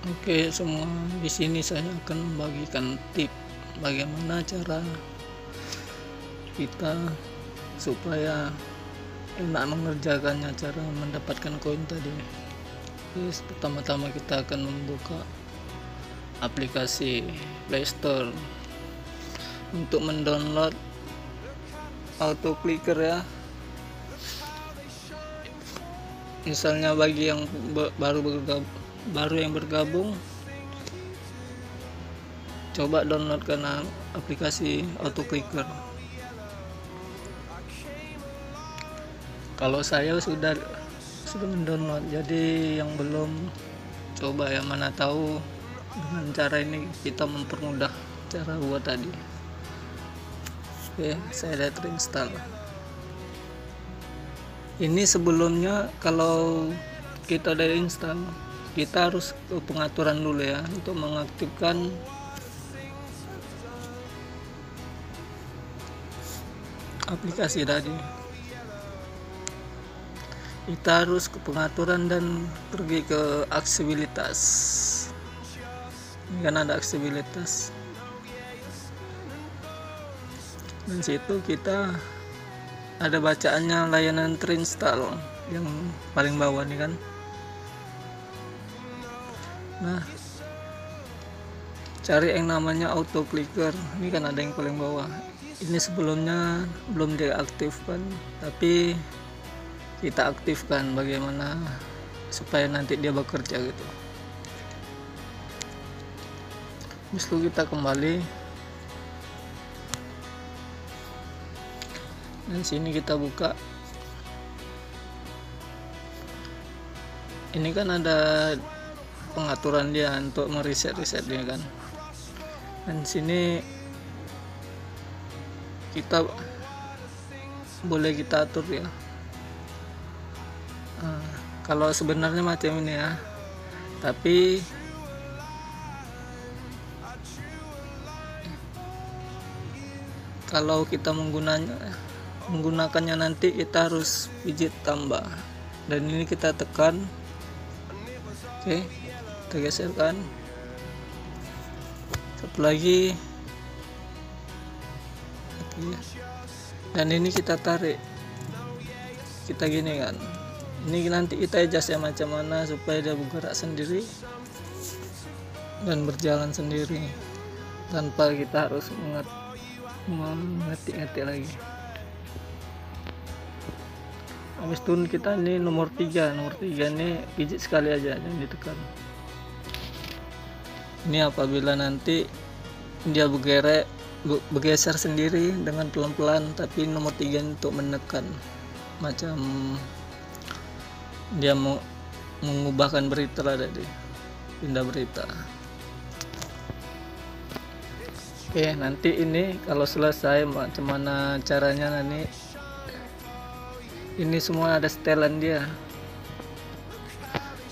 Oke, semua di sini saya akan membagikan tip bagaimana cara kita supaya enak mengerjakannya, cara mendapatkan koin tadi. Oke, pertama-tama kita akan membuka aplikasi Play Store untuk mendownload auto clicker ya. Misalnya bagi yang baru yang bergabung, coba download karena aplikasi auto clicker. Kalau saya sudah mendownload, jadi yang belum coba ya, mana tahu dengan cara ini kita mempermudah cara buat tadi. Oke, saya lihat terinstall. Ini sebelumnya kalau kita udah install, kita harus ke pengaturan dulu ya untuk mengaktifkan aplikasi tadi. Kita harus ke pengaturan dan pergi ke aksesibilitas. Ini kan ada aksesibilitas. Dan situ kita ada bacaannya layanan terinstall yang paling bawah nih kan. Nah, cari yang namanya auto clicker. Ini kan ada yang paling bawah. Ini sebelumnya belum diaktifkan, tapi kita aktifkan bagaimana supaya nanti dia bekerja gitu. Habis itu kita kembali. Dan sini kita buka. Ini kan ada pengaturan dia untuk mereset dia kan. Dan sini kita boleh kita atur ya. Kalau sebenarnya macam ini ya, tapi kalau kita menggunakannya nanti kita harus pijit tambah, dan ini kita tekan. Oke, kita geserkan. Satu lagi. Oke. Dan ini kita tarik, kita gini kan. Ini nanti kita adjust ya macam mana supaya dia bergerak sendiri dan berjalan sendiri tanpa kita harus mengetik lagi. Habis itu kita ini nomor 3 ini pijit sekali aja, jangan ditekan. Ini apabila nanti dia bergeser sendiri dengan pelan-pelan, tapi nomor 3 untuk menekan, macam dia mau mengubahkan berita tadi, pindah berita. Oke, nanti ini kalau selesai macam mana caranya nanti. Ini semua ada setelan dia.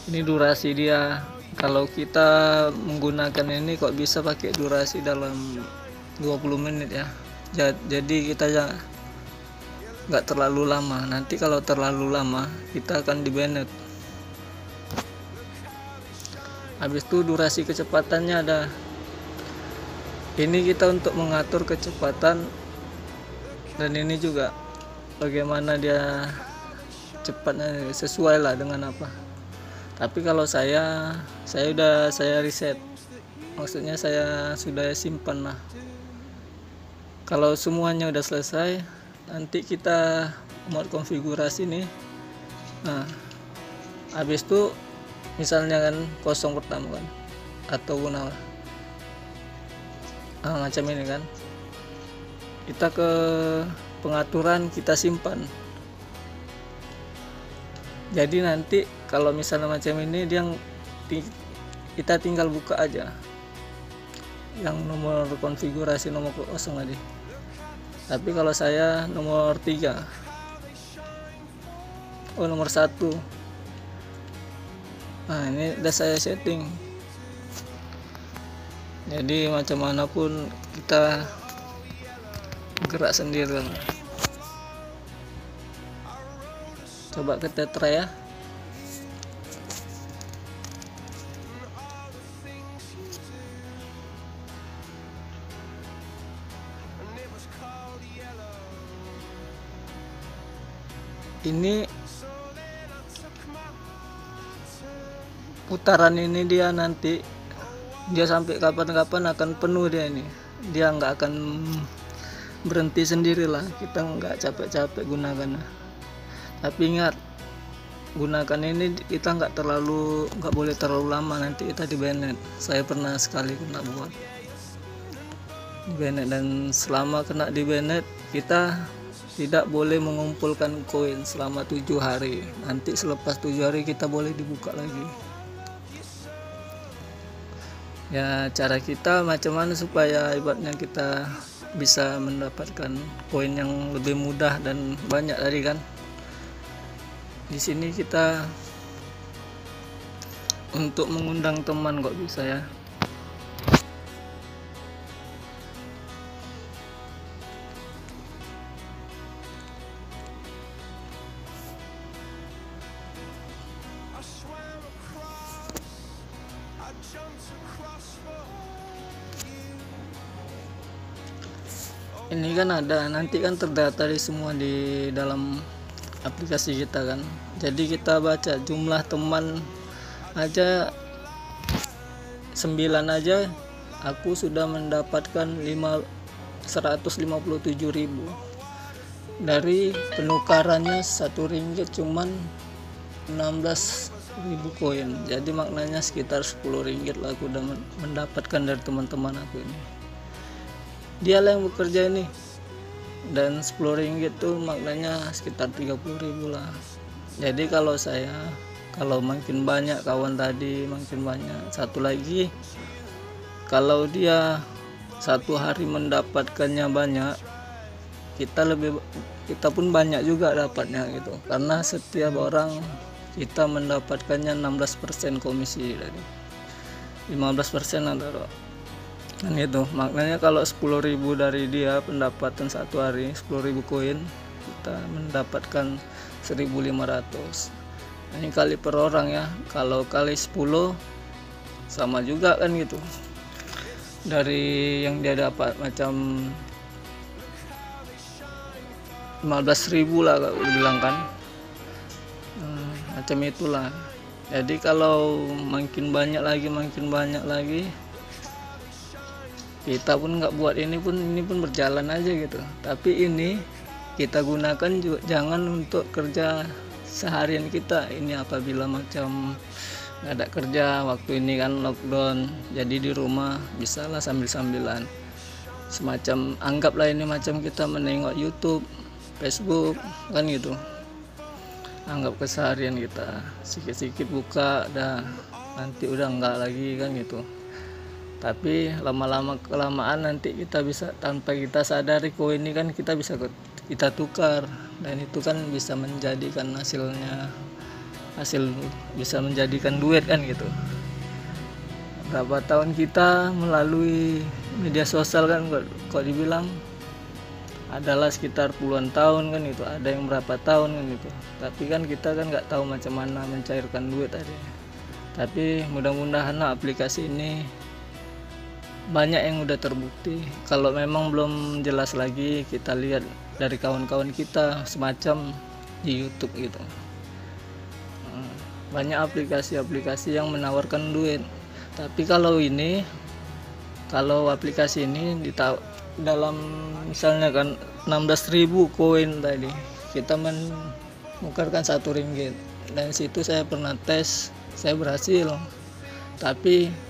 Ini durasi dia. Kalau kita menggunakan ini kok bisa pakai durasi dalam 20 menit ya. Jadi kita nggak terlalu lama. Nanti kalau terlalu lama kita akan di-banned. Habis itu durasi kecepatannya ada. Ini kita untuk mengatur kecepatan, dan ini juga bagaimana dia cepatnya, sesuai lah dengan apa. Tapi kalau saya reset, maksudnya saya sudah simpan lah. Kalau semuanya udah selesai, nanti kita mod konfigurasi nih. Nah, habis itu misalnya kan kosong pertama kan, atau guna macam ini kan, kita ke pengaturan, kita simpan. Jadi nanti kalau misalnya macam ini kita tinggal buka aja yang nomor konfigurasi nomor kosong tadi. Tapi kalau saya nomor 3, nomor 1. Nah, ini udah saya setting. Jadi macam manapun kita gerak sendiri. Coba kita try ya. ini putaran ini dia nanti dia sampai kapan-kapan akan penuh dia nggak akan berhenti sendirilah, kita nggak capek-capek gunakan. Tapi ingat, gunakan ini kita nggak boleh terlalu lama, nanti kita di banned. Saya pernah sekali kena buat di banned, dan selama kena di banned kita tidak boleh mengumpulkan koin selama 7 hari. Nanti selepas 7 hari kita boleh dibuka lagi. Ya, cara kita macam mana supaya ibaratnya kita bisa mendapatkan koin yang lebih mudah dan banyak tadi kan. Di sini kita untuk mengundang teman kok bisa ya. Ini kan ada, nanti kan terdata di semua di dalam aplikasi kita kan. Jadi kita baca jumlah teman aja 9 aja, aku sudah mendapatkan 157.000 dari penukarannya Rp1 cuman 16.000 koin. Jadi maknanya sekitar Rp10 lah aku udah mendapatkan dari teman-teman aku ini. Dia lah yang bekerja ini, dan Rp10 itu maknanya sekitar 30.000 lah. Jadi kalau makin banyak kawan tadi, makin banyak. Satu lagi, kalau dia satu hari mendapatkannya banyak, kita pun banyak juga dapatnya gitu, karena setiap orang kita mendapatkannya 16% komisi, dari 15% atau kan itu. Maknanya kalau 10.000 dari dia pendapatan satu hari, 10.000 koin, kita mendapatkan 1.500. Ini kali per orang ya. Kalau kali 10 sama juga kan gitu. Dari yang dia dapat macam 15.000 lah kalau dibilang kan. Macam itulah. Jadi kalau makin banyak lagi, kita pun nggak buat ini pun berjalan aja gitu. Tapi ini kita gunakan juga jangan untuk kerja seharian kita. Ini apabila macam nggak ada kerja, waktu ini kan lockdown, jadi di rumah bisalah sambil-sambilan. Semacam anggaplah ini macam kita menengok YouTube, Facebook kan gitu. Anggap keseharian kita, sikit-sikit buka, dah nanti udah enggak lagi kan gitu. Tapi lama-lama kelamaan nanti kita bisa, tanpa kita sadari koin ini kan kita bisa tukar, dan itu kan bisa menjadikan hasil bisa menjadikan duit kan gitu. Berapa tahun kita melalui media sosial kan kok dibilang adalah sekitar puluhan tahun kan itu, ada yang berapa tahun kan gitu. Tapi kan kita kan nggak tahu macam mana mencairkan duit tadi. Tapi mudah-mudahan aplikasi ini banyak yang udah terbukti. Kalau memang belum jelas lagi, kita lihat dari kawan-kawan kita semacam di YouTube gitu. Banyak aplikasi-aplikasi yang menawarkan duit. Tapi kalau aplikasi ini dalam misalnya kan 16.000 koin tadi, kita menukarkan Rp1, dan situ saya pernah tes, saya berhasil. Tapi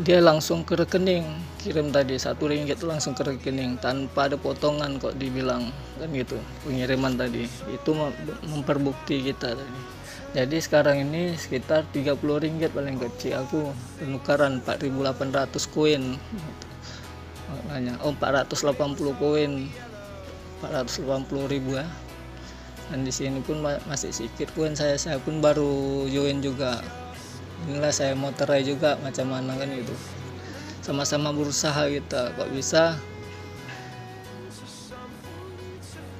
dia langsung ke rekening, kirim tadi Rp1 itu langsung ke rekening tanpa ada potongan kok dibilang kan gitu. Pengiriman tadi itu memperbukti kita tadi. Jadi sekarang ini sekitar Rp30 paling kecil aku penukaran 4.800 koin. Maknanya 480 koin, 480.000 ya. Dan di sini pun masih sedikit koin, saya pun baru join juga. Inilah saya mau try juga macam mana kan gitu. Sama-sama berusaha kita, kok bisa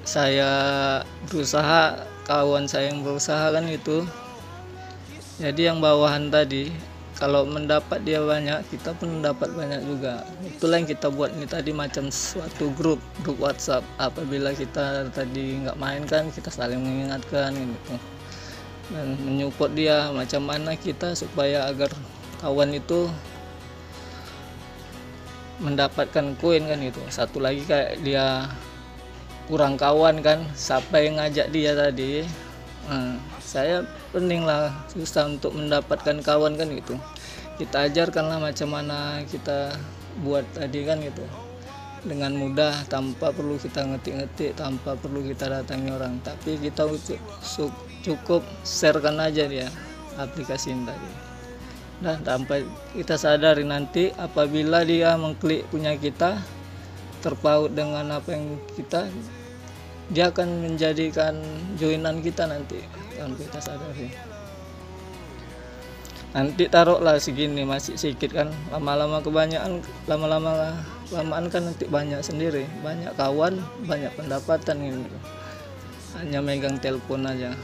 saya berusaha, kawan saya yang berusaha kan gitu. Jadi yang bawahan tadi kalau mendapat dia banyak, kita pun mendapat banyak juga. Itulah yang kita buat ini tadi, macam suatu grup WhatsApp. Apabila kita tadi nggak main kan, kita saling mengingatkan gitu, dan menyupport dia macam mana kita supaya agar kawan itu mendapatkan koin kan gitu. Satu lagi kayak dia kurang kawan kan, siapa yang ngajak dia tadi, saya pening lah, susah untuk mendapatkan kawan kan gitu. Kita ajarkanlah macam mana kita buat tadi kan gitu, dengan mudah, tanpa perlu kita ngetik-ngetik, tanpa perlu kita datangi orang, tapi kita cukup sharekan aja dia aplikasi ini tadi. Dan tanpa kita sadari nanti apabila dia mengklik punya kita, terpaut dengan apa yang kita, dia akan menjadikan joinan kita nanti tanpa kita sadari. Nanti taruhlah segini masih sedikit kan, lama-lama kebanyakan, lamaan kan nanti banyak sendiri, banyak kawan, banyak pendapatan gitu. Hanya megang telepon aja.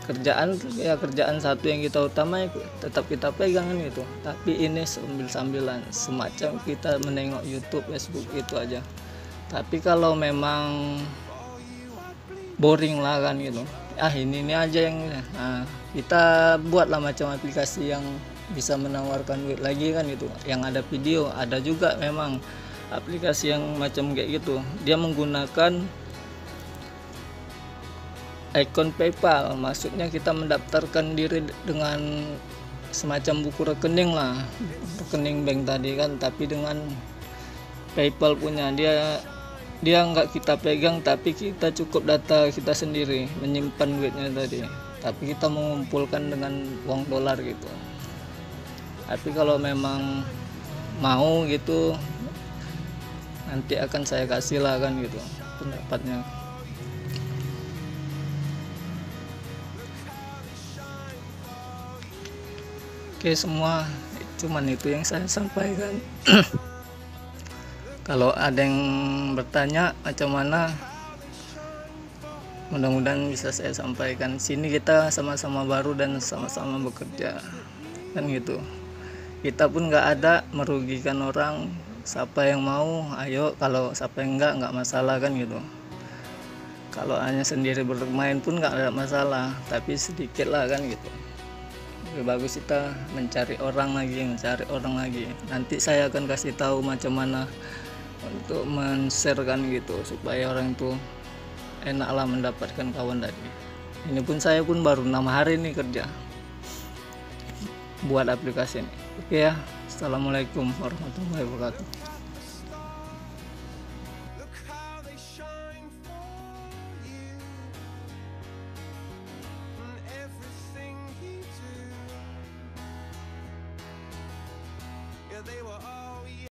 Kerjaan satu yang kita utama tetap kita pegang gitu, tapi ini sambil-sambilan, semacam kita menengok YouTube, Facebook itu aja. Tapi kalau memang boring lah kan gitu, ini aja yang kita buatlah macam aplikasi yang bisa menawarkan duit lagi kan gitu, yang ada video. Ada juga memang aplikasi yang macam kayak gitu, dia menggunakan ikon PayPal, maksudnya kita mendaftarkan diri dengan semacam buku rekening lah, rekening bank tadi kan, tapi dengan PayPal punya dia nggak kita pegang, tapi kita cukup data kita sendiri menyimpan duitnya tadi, tapi kita mengumpulkan dengan uang dolar gitu. Tapi kalau memang mau gitu, nanti akan saya kasih lah kan gitu pendapatnya. Oke semua, cuman itu yang saya sampaikan. Kalau ada yang bertanya macam mana, mudah-mudahan bisa saya sampaikan. Sini kita sama-sama baru dan sama-sama bekerja kan gitu. Kita pun nggak ada merugikan orang. Siapa yang mau ayo, kalau siapa yang nggak masalah kan gitu. Kalau hanya sendiri bermain pun nggak ada masalah, tapi sedikit lah kan gitu. Lebih bagus kita mencari orang lagi. Nanti saya akan kasih tahu macam mana untuk men-sharekan gitu, supaya orang itu enaklah mendapatkan kawan tadi. Ini pun saya pun baru 6 hari nih kerja buat aplikasi ini. Oke ya, assalamualaikum warahmatullahi wabarakatuh. They were all